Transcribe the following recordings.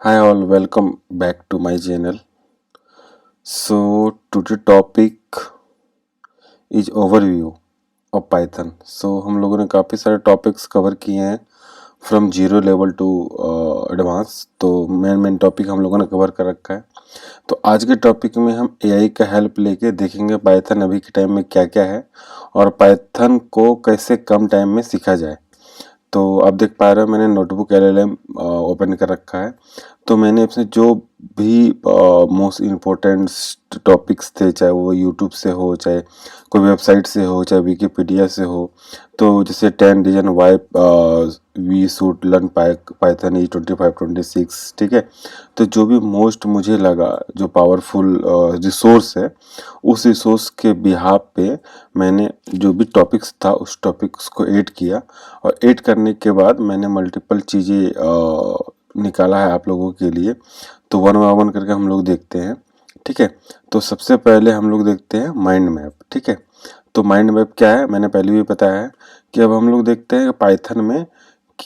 Hi all, welcome back to my channel. So today topic is overview of Python. So हम लोगों ने काफ़ी सारे टॉपिक्स कवर किए हैं from zero level to advance. तो मेन टॉपिक हम लोगों ने कवर कर रखा है। तो आज के टॉपिक में हम एआई का हेल्प लेके देखेंगे पाइथन अभी के टाइम में क्या क्या है और पाइथन को कैसे कम टाइम में सीखा जाए। तो आप देख पा रहे हो मैंने नोटबुक एलएलएम ओपन कर रखा है। तो मैंने इसमें जो भी मोस्ट इम्पोर्टेंट टॉपिक्स थे, चाहे वो यूट्यूब से हो, चाहे कोई वेबसाइट से हो, चाहे विकिपीडिया से हो, तो जैसे 10 reason why we should learn Python ई 2526, ठीक है। तो जो भी मोस्ट मुझे लगा जो पावरफुल रिसोर्स है, उस रिसोर्स के बिहाफ पे मैंने जो भी टॉपिक्स था उस टॉपिक्स को ऐड किया और ऐड करने के बाद मैंने मल्टीपल चीज़ें निकाला है आप लोगों के लिए। तो वन बाय वन करके हम लोग देखते हैं, ठीक है। तो सबसे पहले हम लोग देखते हैं माइंड मैप, ठीक है। तो माइंड मैप क्या है मैंने पहले भी बताया है कि अब हम लोग देखते हैं पाइथन में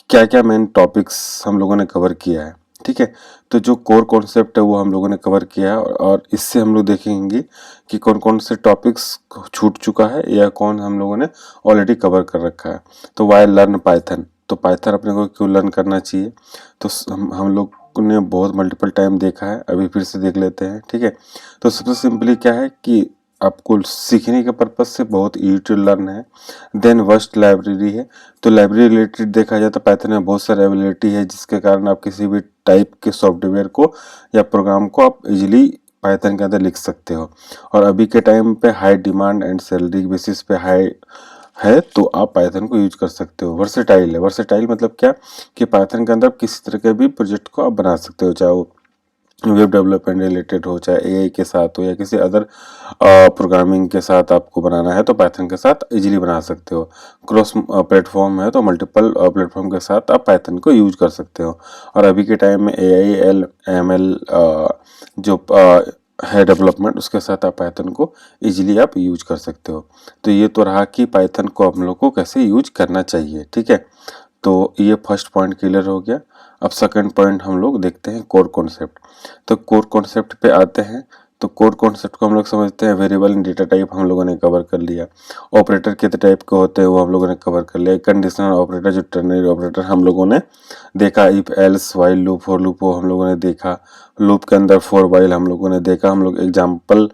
क्या क्या मेन टॉपिक्स हम लोगों ने कवर किया है, ठीक है। तो जो कोर कॉन्सेप्ट है वो हम लोगों ने कवर किया है और इससे हम लोग देखेंगे कि कौन कौन से टॉपिक्स छूट चुका है या कौन हम लोगों ने ऑलरेडी कवर कर रखा है। तो वाई लर्न पाइथन, तो पाइथन अपने को क्यों लर्न करना चाहिए। तो हम लोग ने बहुत मल्टीपल टाइम देखा है, अभी फिर से देख लेते हैं, ठीक है। तो सबसे सिंपली क्या है कि आपको सीखने के पर्पज से बहुत ईजी टू लर्न है। देन वर्स्ट लाइब्रेरी है। तो लाइब्रेरी रिलेटेड देखा जाए तो पाइथन में बहुत सारी एबिलिटी है जिसके कारण आप किसी भी टाइप के सॉफ्टवेयर को या प्रोग्राम को आप इजीली पाइथन के अंदर लिख सकते हो। और अभी के टाइम पे high demand and salary basis पे हाई है, तो आप पाइथन को यूज कर सकते हो। वर्सेटाइल है, वर्सेटाइल मतलब क्या कि पाइथन के अंदर किसी तरह के भी प्रोजेक्ट को आप बना सकते हो, चाहे वो वेब डेवलपमेंट रिलेटेड हो, चाहे एआई के साथ हो या किसी अदर प्रोग्रामिंग के साथ आपको बनाना है तो पाइथन के साथ इजीली बना सकते हो। क्रॉस प्लेटफॉर्म है तो मल्टीपल प्लेटफॉर्म के साथ आप पाइथन को यूज कर सकते हो। और अभी के टाइम में एआई एमएल जो है डेवलपमेंट, उसके साथ आप पाइथन को इजीली आप यूज कर सकते हो। तो ये तो रहा कि पाइथन को हम लोग को कैसे यूज करना चाहिए, ठीक है। तो ये फर्स्ट पॉइंट क्लियर हो गया। अब सेकंड पॉइंट हम लोग देखते हैं कोर कॉन्सेप्ट। तो कोर कॉन्सेप्ट पे आते हैं। तो कोर कॉन्सेप्ट को हम लोग समझते हैं वेरिएबल एंड डेटा टाइप हम लोगों ने कवर कर लिया। ऑपरेटर कितने टाइप के होते हैं वो हम लोगों ने कवर कर लिया। कंडीशनल ऑपरेटर जो टर्नरी ऑपरेटर हम लोगों ने देखा, if else while loop for loop वो हम लोगों ने देखा। लूप के अंदर फॉर व्हाइल हम लोगों ने देखा। हम लोग एग्जाम्पल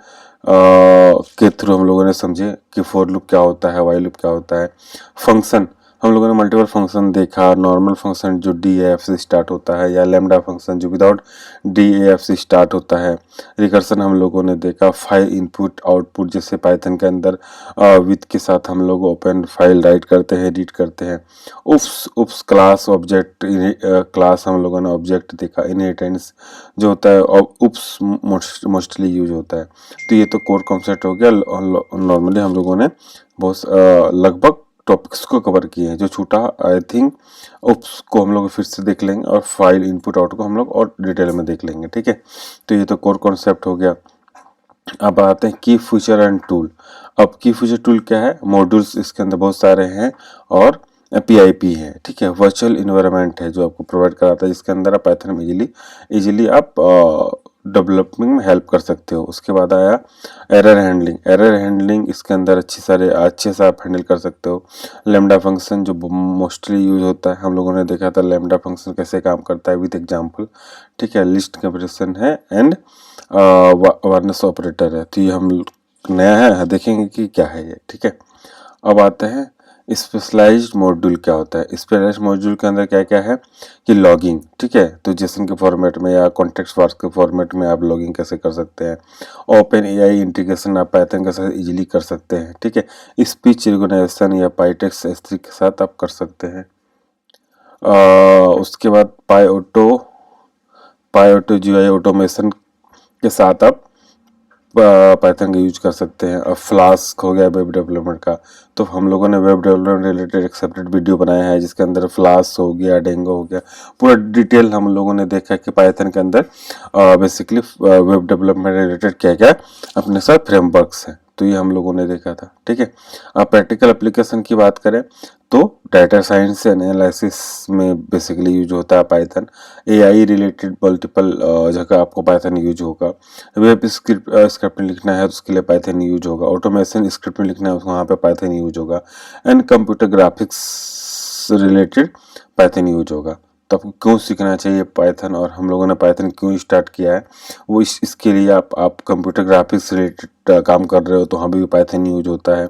के थ्रू हम लोगों ने समझे कि फॉर लूप क्या होता है, व्हाइल लूप क्या होता है। फंक्शन हम लोगों ने मल्टीपल फंक्शन देखा। नॉर्मल फंक्शन जो डी ए एफ से स्टार्ट होता है या लैम्डा फंक्शन जो विदाउट डी ए एफ से स्टार्ट होता है। रिकर्सन हम लोगों ने देखा। फाइल इनपुट आउटपुट जैसे पाइथन के अंदर विथ के साथ हम लोग ओपन फाइल राइट करते हैं, एडिट करते हैं। उप्स उप्स क्लास ऑब्जेक्ट क्लास हम लोगों ने ऑब्जेक्ट देखा। इनहेरिटेंस जो होता है उप्स मोस्टली यूज होता है। तो ये तो कोर कॉन्सेप्ट हो गया। नॉर्मली हम लोगों ने बहुत लगभग टॉपिक्स को कवर किए हैं। जो छूटा आई थिंक उसको हम लोग फिर से देख लेंगे और फाइल इनपुट आउट को हम लोग और डिटेल में देख लेंगे, ठीक है। तो ये तो कोर कॉन्सेप्ट हो गया। अब आते हैं की फीचर एंड टूल। अब की फीचर टूल क्या है, मॉड्यूल्स इसके अंदर बहुत सारे हैं और पीआईपी है, ठीक है। वर्चुअल इन्वायरमेंट है जो आपको प्रोवाइड कराता है जिसके अंदर आप पाइथन में इजीली आप डेवलपिंग में हेल्प कर सकते हो। उसके बाद आया एरर हैंडलिंग। एरर हैंडलिंग इसके अंदर अच्छे से आप हैंडल कर सकते हो। लैम्डा फंक्शन जो मोस्टली यूज होता है, हम लोगों ने देखा था लैम्डा फंक्शन कैसे काम करता है विद एग्जांपल, ठीक है। लिस्ट कंपैरिजन है एंड अवेयरनेस ऑपरेटर है। तो ये हम नया है, देखेंगे कि क्या है ये, ठीक है। अब आते हैं स्पेशलाइज्ड मॉड्यूल क्या होता है। स्पेशलाइज्ड मॉड्यूल के अंदर क्या क्या है कि लॉगिंग, ठीक है। तो जेसन के फॉर्मेट में या कॉन्टेक्स्ट वार्स के फॉर्मेट में आप लॉगिंग कैसे कर सकते हैं। ओपन एआई इंटीग्रेशन आप पाइथन के साथ इजीली कर सकते हैं, ठीक है। स्पीच रिकॉग्निशन या पाइटेक्स्ट S3 के साथ आप कर सकते हैं। उसके बाद पाई ऑटो जीआई ऑटोमेशन के साथ आप पाइथन का यूज कर सकते हैं। और फ्लास्क हो गया वेब डेवलपमेंट का। तो हम लोगों ने वेब डेवलपमेंट रिलेटेड एक सेपरेट वीडियो बनाया है जिसके अंदर फ्लास्क हो गया, डेंगो हो गया, पूरा डिटेल हम लोगों ने देखा कि पाइथन के अंदर बेसिकली वेब डेवलपमेंट रिलेटेड क्या क्या अपने साथ फ्रेमवर्क्स हैं। तो ये हम लोगों ने देखा था, ठीक है। अब प्रैक्टिकल एप्लीकेशन की बात करें तो डाटा साइंस एंड एनालिसिस में बेसिकली यूज होता है पाइथन। एआई रिलेटेड मल्टीपल जगह आपको पाइथन यूज होगा। वेब स्क्रिप्ट लिखना है तो उसके लिए पाइथन यूज होगा। ऑटोमेशन स्क्रिप्ट में लिखना है वहाँ पे पाइथन यूज होगा। And computer graphics related Python use होगा। तो आपको क्यों सीखना चाहिए पाइथन, और हम लोगों ने पाइथन क्यों स्टार्ट किया है, वो इसके लिए आप कंप्यूटर ग्राफिक्स रिलेटेड काम कर रहे हो तो वहाँ भी पाइथन यूज होता है।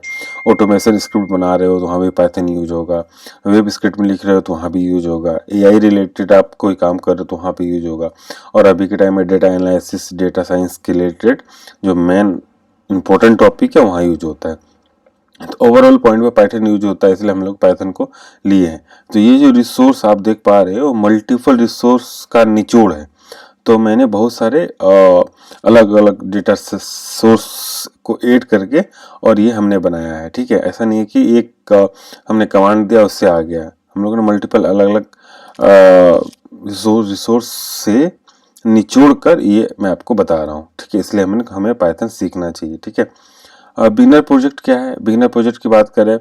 ऑटोमेशन स्क्रिप्ट बना रहे हो तो वहाँ भी पाइथन यूज होगा। वेब स्क्रिप्ट में लिख रहे हो तो वहाँ भी यूज होगा। एआई रिलेटेड आप कोई काम कर रहे हो तो वहाँ पे यूज होगा। और अभी के टाइम में डेटा एनालिसिस, डेटा साइंस के रिलेटेड जो मेन इंपॉर्टेंट टॉपिक है वहाँ यूज होता है। तो ओवरऑल पॉइंट में पाइथन यूज होता है, इसलिए हम लोग पाइथन को लिए हैं। तो ये जो रिसोर्स आप देख पा रहे हो मल्टीपल रिसोर्स का निचोड़ है। तो मैंने बहुत सारे अलग अलग डेटा सोर्स को ऐड करके और ये हमने बनाया है, ठीक है। ऐसा नहीं है कि एक हमने कमांड दिया उससे आ गया। हम लोगों ने मल्टीपल अलग अलग रिसोर्स से निचोड़ कर ये मैं आपको बता रहा हूँ, ठीक है। इसलिए हमें पाइथन सीखना चाहिए, ठीक है। बिगिनर प्रोजेक्ट क्या है? बिगिनर प्रोजेक्ट की बात करें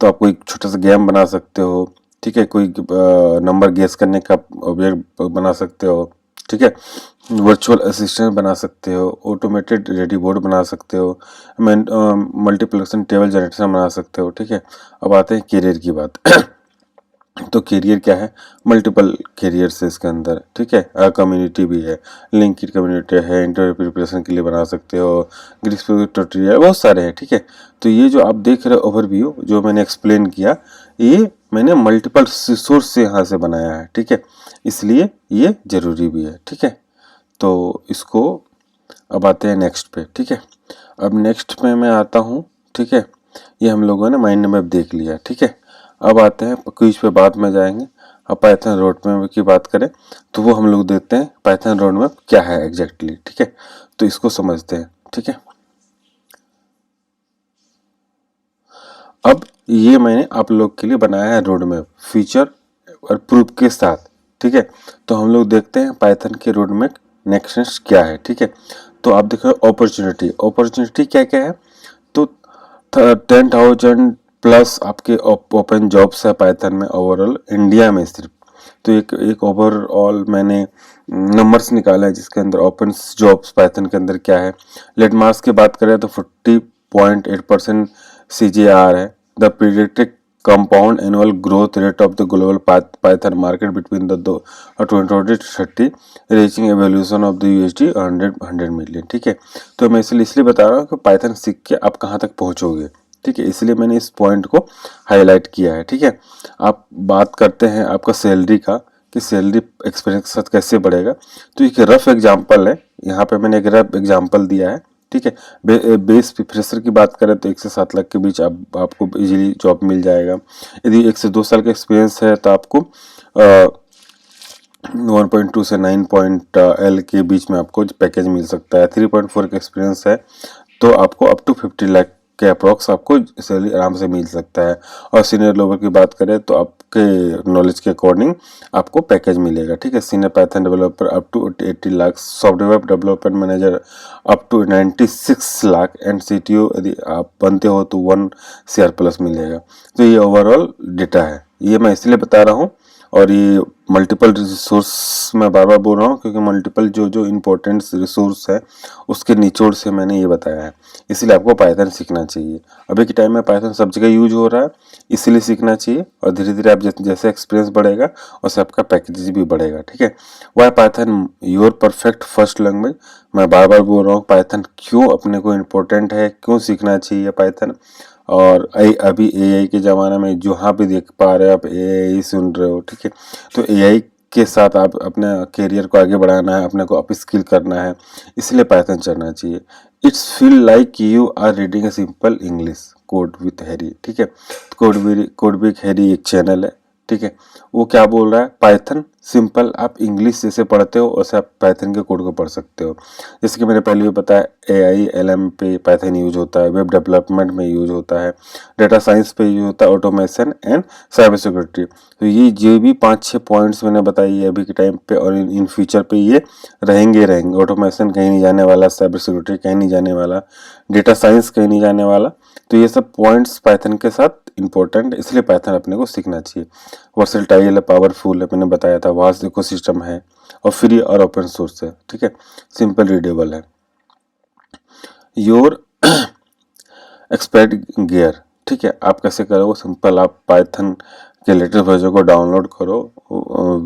तो आप कोई छोटा सा गेम बना सकते हो, ठीक है। कोई नंबर गेस करने का ऑब्जेक्ट बना सकते हो, ठीक है। वर्चुअल असिस्टेंट बना सकते हो, ऑटोमेटेड रेडी बोर्ड बना सकते हो, मल्टीप्लिकेशन टेबल जनरेटर बना सकते हो, ठीक है। अब आते हैं करियर की बात। तो करियर क्या है? मल्टीपल करियर्स है इसके अंदर, ठीक है। कम्युनिटी भी है, लिंक्ड कम्युनिटी है, इंटरव्यू प्रिपरेशन के लिए बना सकते हो, ग्रीस ट्यूटोरियल बहुत सारे हैं, ठीक है। तो ये जो आप देख रहे हो ओवरव्यू जो मैंने एक्सप्लेन किया, ये मैंने मल्टीपल रिसोर्स से यहाँ से बनाया है, ठीक है। इसलिए ये जरूरी भी है, ठीक है। तो इसको अब आते हैं नेक्स्ट पे, ठीक है। अब नेक्स्ट पे मैं आता हूँ, ठीक है। ये हम लोगों ने माइंड मैप देख लिया, ठीक है। अब आते हैं क्विज पे, बाद में जाएंगे। अब पाइथन रोड मैप की बात करें तो वो हम लोग देखते हैं पाइथन रोड मैप क्या है एग्जैक्टली, ठीक है। तो इसको समझते हैं, ठीक है। अब ये मैंने आप लोग के लिए बनाया है रोड मैप फीचर और प्रूफ के साथ, ठीक है। तो हम लोग देखते हैं पाइथन के रोड मैप नेक्स्ट क्या है, ठीक है। तो आप देखो अपॉर्चुनिटी, अपॉर्चुनिटी क्या क्या है? तो 10,000 प्लस आपके ओपन जॉब्स है पाइथन में ओवरऑल इंडिया में सिर्फ। तो एक ओवरऑल मैंने नंबर्स निकाला है जिसके अंदर ओपन जॉब्स पाइथन के अंदर क्या है। लेट मार्क्स की बात करें तो 40.8% CGR है। The predicted compound annual growth rate of the global Python market between the 2030 reaching a valuation of the USD 100 million, ठीक है। तो मैं इसलिए बता रहा हूँ कि पाइथन सीख के आप कहाँ तक पहुँचोगे, ठीक है। इसलिए मैंने इस पॉइंट को हाईलाइट किया है, ठीक है। आप बात करते हैं आपका सैलरी का कि सैलरी एक्सपीरियंस के साथ कैसे बढ़ेगा। तो एक रफ एग्जांपल है, यहाँ पे मैंने एक रफ एग्जांपल दिया है, ठीक है। बेस फ्रेशर की बात करें तो 1 से 7 लाख के बीच आपको इजीली जॉब मिल जाएगा। यदि 1 से 2 साल का एक्सपीरियंस है तो आपको 1.2 से 9.L के बीच में आपको पैकेज मिल सकता है। 3.4 का एक्सपीरियंस है तो आपको अप टू 50 लाख के अप्रॉक्स आपको सैलरी आराम से मिल सकता है। और सीनियर लेवल की बात करें तो आपके नॉलेज के अकॉर्डिंग आपको पैकेज मिलेगा, ठीक है। Senior Python developer up to 80 lakh, software development manager up to 96 lakh, and CTO यदि आप बनते हो तो 1 CR प्लस मिलेगा। तो ये ओवरऑल डेटा है, ये मैं इसलिए बता रहा हूँ। और ये मल्टीपल रिसोर्स मैं बार बार बोल रहा हूँ क्योंकि मल्टीपल जो इम्पोर्टेंट रिसोर्स है उसके निचोड़ से मैंने ये बताया है। इसलिए आपको पाइथन सीखना चाहिए। अभी के टाइम में पाइथन सब जगह यूज हो रहा है, इसलिए सीखना चाहिए। और धीरे धीरे आप जैसे एक्सपीरियंस बढ़ेगा वैसे आपका पैकेज भी बढ़ेगा, ठीक है। Why Python your perfect first language, मैं बार बार बोल रहा हूँ पाइथन क्यों अपने को इम्पोर्टेंट है, क्यों सीखना चाहिए पाइथन। और अभी AI के ज़माने में जहाँ भी देख पा रहे हो आप AI सुन रहे हो, ठीक है। तो AI के साथ आप अपने करियर को आगे बढ़ाना है, अपने को अप स्किल करना है, इसलिए पाइथन चढ़ना चाहिए। It's feel like you are reading a simple English code with Harry, ठीक है। कोड विथ हैरी एक चैनल है, ठीक है। वो क्या बोल रहा है, पाइथन सिंपल आप इंग्लिश जैसे पढ़ते हो वैसे आप पाइथन के कोड को पढ़ सकते हो। जैसे कि मैंने पहले भी बताया AI LM पे पाइथन यूज होता है, वेब डेवलपमेंट में यूज होता है, डेटा साइंस पे यूज होता है, ऑटोमेशन एंड साइबर सिक्योरिटी। तो ये जो भी 5-6 पॉइंट्स मैंने बताई है अभी के टाइम पे और इन फ्यूचर पे ये रहेंगे। ऑटोमेशन कहीं नहीं जाने वाला, साइबर सिक्योरिटी कहीं नहीं जाने वाला, डेटा साइंस कहीं नहीं जाने वाला, तो ये सब पॉइंट्स पाइथन के साथ इम्पोर्टेंट, इसलिए पाइथन अपने को सीखना चाहिए। वर्सेटाइल है, पावरफुल है, मैंने बताया था, वास्ट इकोसिस्टम है, और फ्री और ओपन सोर्स है, ठीक है, सिंपल रीडेबल है। योर एक्सपर्ट गियर, ठीक है, आप कैसे करोगे? सिंपल, आप पाइथन के लेटेस्ट वर्जन को डाउनलोड करो,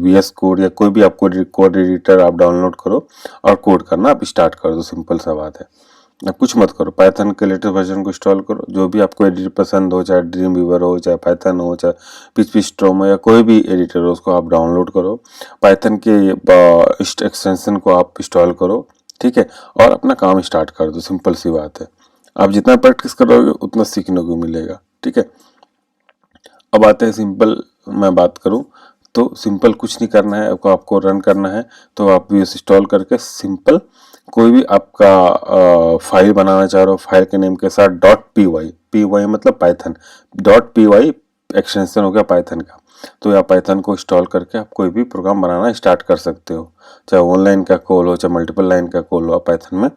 VS कोड या कोई भी आपको कोड एडिटर आप डाउनलोड करो और कोड करना आप स्टार्ट कर दो, सिंपल सा बात है। अब कुछ मत करो, पाइथन के लेटेस्ट वर्जन को इंस्टॉल करो, जो भी आपको एडिटर पसंद हो, चाहे ड्रीम वीवर हो, चाहे पाइथन हो, चाहे PHP स्टॉर्म हो, या कोई भी एडिटर हो, उसको आप डाउनलोड करो, पाइथन के एक्सटेंशन को आप इंस्टॉल करो, ठीक है, और अपना काम स्टार्ट कर दो, सिंपल सी बात है। आप जितना प्रैक्टिस करोगे उतना सीखने को मिलेगा, ठीक है। अब आते हैं सिंपल, मैं बात करूं तो सिंपल कुछ नहीं करना है आपको रन करना है, तो आप वीएस इंस्टॉल करके सिंपल कोई भी आपका फाइल बनाना चाह रहे हो, फाइल के नेम के साथ .py मतलब पाइथन, .py एक्सटेंशन हो गया पाइथन का, तो आप पाइथन को इंस्टॉल करके आप कोई भी प्रोग्राम बनाना स्टार्ट कर सकते हो, चाहे ऑनलाइन का कॉल हो, चाहे मल्टीपल लाइन का कॉल हो, आप पाइथन में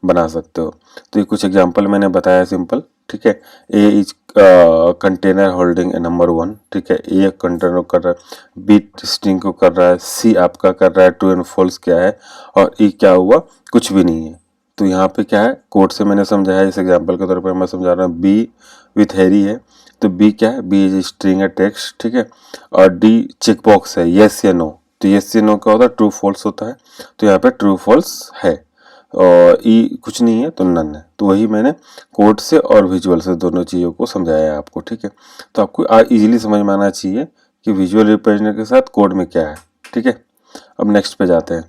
बना सकते हो। तो ये कुछ एग्जांपल मैंने बताया सिंपल, ठीक है। A is container holding a number 1, ठीक है, ए कंटेनर कर रहा है, बी स्ट्रिंग को कर रहा है, सी आपका कर रहा है ट्रू एंड फॉल्स क्या है, और ई क्या हुआ, कुछ भी नहीं है। तो यहाँ पे क्या है, कोड से मैंने समझाया, इस एग्जांपल के तौर पर मैं समझा रहा हूँ। बी विथ हैरी है, तो बी क्या है, बी इज स्ट्रिंग है, टेक्स्ट, ठीक है, और डी चेक बॉक्स है, येस या नो, तो येस या नो क्या होता है, ट्रू फॉल्स होता है, तो यहाँ पे ट्रू फॉल्स है, और ई कुछ नहीं है तो नन है। तो वही मैंने कोड से और विजुअल से दोनों चीज़ों को समझाया है आपको, ठीक है। तो आपको इजीली समझ में आना चाहिए कि विजुअल रिप्रेजेंटेशन के साथ कोड में क्या है, ठीक है। अब नेक्स्ट पे जाते हैं,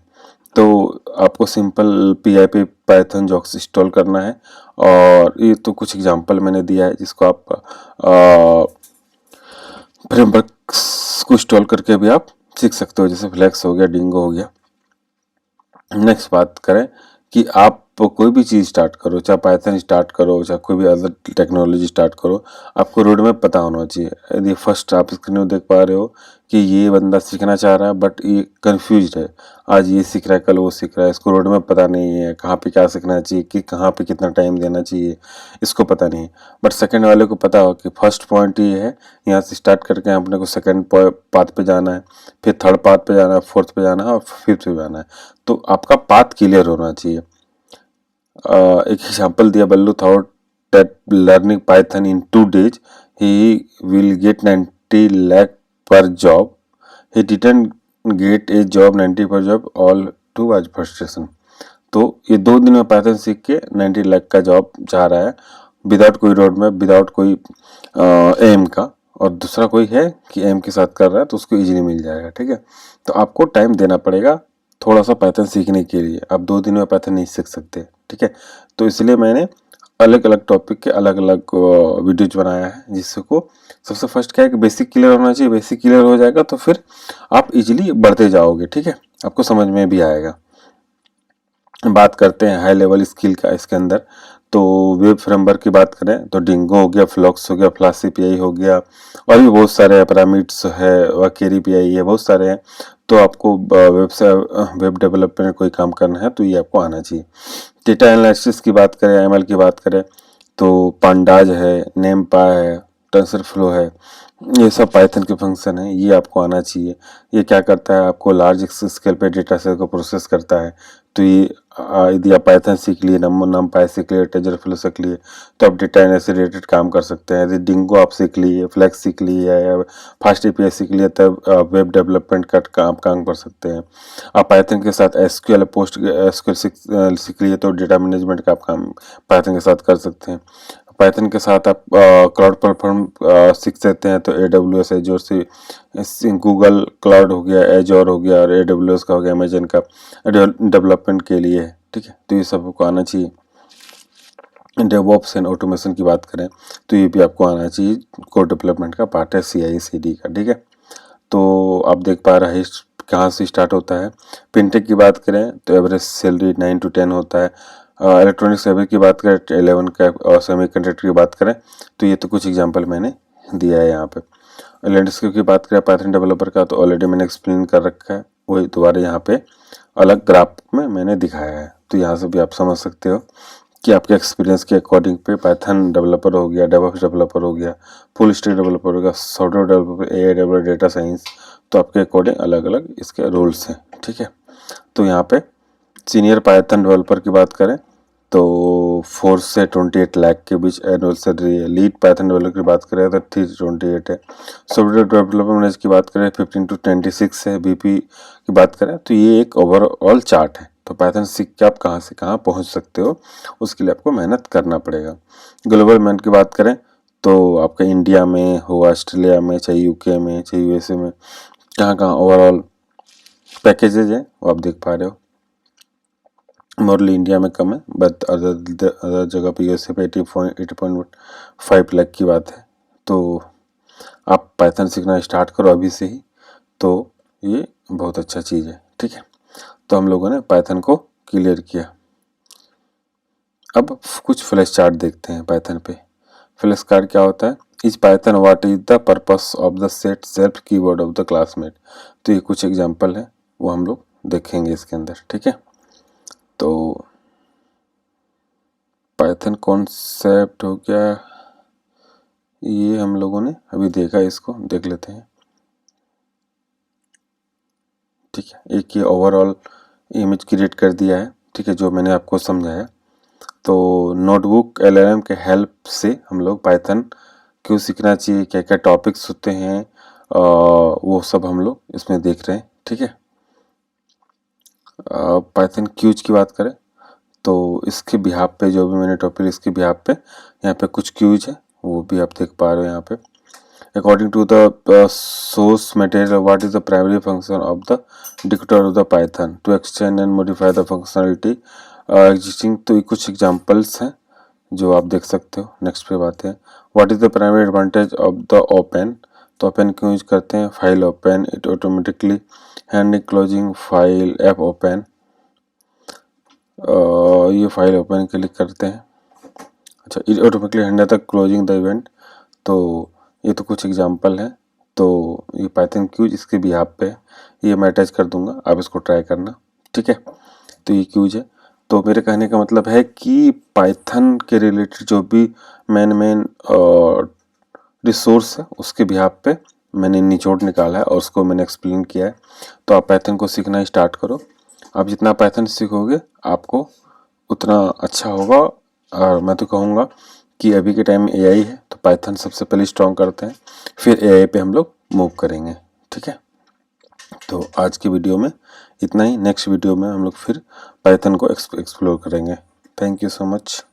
तो आपको simple PIP Python jokes install करना है, और ये तो कुछ एग्जांपल मैंने दिया है जिसको आप फ्रेमवर्क्स को इंस्टॉल करके भी आप सीख सकते हो, जैसे फ्लेक्स हो गया, डिंगो हो गया। नेक्स्ट बात करें कि आप कोई भी चीज़ स्टार्ट करो, चाहे पाइथन स्टार्ट करो, चाहे कोई भी अदर टेक्नोलॉजी स्टार्ट करो, आपको रोड मैप पता होना चाहिए। यदि फर्स्ट आप स्क्रीन में देख पा रहे हो कि ये बंदा सीखना चाह रहा है बट ये कंफ्यूज है, आज ये सीख रहा है, कल वो सीख रहा है, इसको रोड मैप पता नहीं है, कहाँ पे क्या सीखना चाहिए, कि कहाँ पे कितना टाइम देना चाहिए, इसको पता नहीं है। बट सेकंड वाले को पता हो कि फर्स्ट पॉइंट ये है, यहाँ से स्टार्ट करके अपने को सेकंड पाथ पे जाना है, फिर थर्ड पाथ पे जाना है, फोर्थ पे जाना है, और फिफ्थ पे जाना है। तो आपका पाथ क्लियर होना चाहिए। एक एग्जाम्पल दिया, बल्लू thought that learning Python in 2 days he will get 90 lakh per job. He didn't get a job 90 per job all to was frustration. तो ये 2 दिन में पाइथन सीख के 90 लाख का जॉब चाह रहा है, विदाउट कोई रोड मैप, विदाउट कोई एम का, और दूसरा कोई है कि एम के साथ कर रहा है तो उसको इजीली मिल जाएगा, ठीक है। तो आपको टाइम देना पड़ेगा थोड़ा सा पाइथन सीखने के लिए, आप 2 दिन में पाइथन नहीं सीख सकते, ठीक है। तो इसलिए मैंने अलग अलग टॉपिक के अलग अलग वीडियोज बनाया है, जिससे को सबसे फर्स्ट क्या है कि बेसिक क्लियर होना चाहिए, बेसिक क्लियर हो जाएगा तो फिर आप इजीली बढ़ते जाओगे, ठीक है, आपको समझ में भी आएगा। बात करते हैं हाई लेवल स्किल का इसके अंदर, तो वेब फ्रेमवर्क की बात करें तो डिंगो हो गया, फ्लॉक्स हो गया, फ्लासी PI हो गया, और भी बहुत सारे हैं, पैरामिड्स है, वकेरी PI है, बहुत सारे हैं। तो आपको वेब डेवलपमेंट कोई काम करना है तो ये आपको आना चाहिए। डेटा एनालिसिस की बात करें, ML की बात करें तो पांडाज है, नेमपा है, टेंसरफ्लो है, ये सब पाइथन के फंक्शन है, ये आपको आना चाहिए। ये क्या करता है, आपको लार्ज स्केल पे डेटा सेट को प्रोसेस करता है। तो ये यदि आप पाइथन सीख लिए, NumPy सीख लिए, टेंसरफ्लो सीख लिए, तो आप डेटा एनालिसिस से रिलेटेड काम कर सकते हैं। यदि डिंगो आप सीख लिए, फ्लेक्स सीख लिए, या फास्ट API सीख लिए, तब वेब डेवलपमेंट का काम कर सकते हैं। आप पाइथन के साथ SQL पोस्ट SQL सीख लिए तो डेटा मैनेजमेंट का आप काम पाइथन के साथ कर सकते हैं। पाइथन के साथ आप क्लाउड प्लेटफॉर्म सीख सकते हैं, तो AWS एजोर से गूगल क्लाउड हो गया, एजोर हो गया, और AWS का हो गया, अमेजन का डेवलपमेंट के लिए, ठीक है। तो ये सबको आना चाहिए। डेवऑप्स एंड ऑटोमेशन की बात करें तो ये भी आपको आना चाहिए, कोड डेवलपमेंट का पार्ट है, CI/CD का, ठीक है। तो आप देख पा रहे हैं कहाँ से स्टार्ट होता है। फिनटेक की बात करें तो एवरेज सैलरी 9 to 10 होता है। इलेक्ट्रॉनिक्स सर्विस की बात करें 11 का, और सेमीकंडक्टर की बात करें तो ये तो कुछ एग्जांपल मैंने दिया है यहाँ पे। लैंडस्केप की बात करें पाइथन डेवलपर का तो ऑलरेडी मैंने एक्सप्लेन कर रखा है, वही दोबारा यहाँ पे अलग ग्राफ में मैंने दिखाया है, तो यहाँ से भी आप समझ सकते हो कि आपके एक्सपीरियंस के अकॉर्डिंग पे पाइथन डेवलपर हो गया, डेवऑप्स डेवलपर हो गया, फुल स्टैक डेवलपर हो गया, software developer, AI developer, data science, तो आपके अकॉर्डिंग अलग अलग इसके रोल्स हैं। ठीक है, तो यहाँ पे सीनियर पाइथन डेवलपर की बात करें तो 4 से 28 लाख के बीच एनुअल सैलरी है। लीड पाइथन डेवलपर की बात करें तो 328 है। सॉफ्टवेयर डेवलपर मैनेजर की बात करें 15 to 26 है। बीपी की बात करें तो ये एक ओवरऑल चार्ट है। तो पाइथन सीख के आप कहाँ से कहाँ पहुँच सकते हो, उसके लिए आपको मेहनत करना पड़ेगा। ग्लोबल मैन की बात करें तो आपका इंडिया में हो, ऑस्ट्रेलिया में, चाहे यूके में, चाहे यूएसए में, कहाँ कहाँ ओवरऑल पैकेजेज है वो आप देख पा रहे हो। मोरली इंडिया में कम है, बट अदर जगह पे यूएसए पे 80.5 लाख की बात है। तो आप पाइथन सीखना स्टार्ट करो अभी से ही, तो ये बहुत अच्छा चीज़ है। ठीक है, तो हम लोगों ने पाइथन को क्लियर किया। अब कुछ फ्लैश चार्ट देखते हैं पाइथन पे। फ्लैश कार्ड क्या होता है? Is Python what is the purpose of the set self keyword of the classmate. तो ये कुछ एग्जांपल है, वो हम लोग देखेंगे इसके अंदर। ठीक है, तो पाइथन कॉन्सेप्ट हो गया, ये हम लोगों ने अभी देखा, इसको देख लेते हैं। ठीक है, एक ये ओवरऑल इमेज क्रिएट कर दिया है। ठीक है, जो मैंने आपको समझाया। तो नोटबुक एलएलएम के हेल्प से हम लोग पाइथन क्यों सीखना चाहिए, क्या क्या टॉपिक्स होते हैं, वो सब हम लोग इसमें देख रहे हैं। ठीक है, पाइथन क्यूज की बात करें तो इसके बिहाफ पे जो भी मैंने टॉपिक, इसके बिहाफ पे यहाँ पे कुछ क्यूज है, वो भी आप देख पा रहे हो यहाँ पे। According to the source material, what is the primary function of the dictator of the Python to extend and modify the functionality existing। तो ये कुछ एग्जांपल्स हैं जो आप देख सकते हो। नेक्स्ट पे बात है, what is the primary advantage of the open. तो ओपन क्यों यूज करते हैं? File open, it automatically handling closing file app open, ये फाइल ओपन के लिए करते हैं। अच्छा, it automatically handle the closing the event. तो ये तो कुछ एग्जांपल है। तो ये पाइथन क्यूज इसके बिहाफ पे, ये मैं अटैच कर दूंगा, आप इसको ट्राई करना। ठीक है, तो ये क्यूज है। तो मेरे कहने का मतलब है कि पाइथन के रिलेटेड जो भी मेन रिसोर्स है उसके बिहाफ पे मैंने निचोड़ निकाला है और उसको मैंने एक्सप्लेन किया है। तो आप पाइथन को सीखना स्टार्ट करो। आप जितना पाइथन सीखोगे आपको उतना अच्छा होगा। और मैं तो कहूँगा कि अभी के टाइम में एआई है तो पाइथन सबसे पहले स्ट्रॉन्ग करते हैं, फिर एआई पे हम लोग मूव करेंगे। ठीक है, तो आज की वीडियो में इतना ही। नेक्स्ट वीडियो में हम लोग फिर पाइथन को एक्सप्लोर करेंगे। Thank you so much.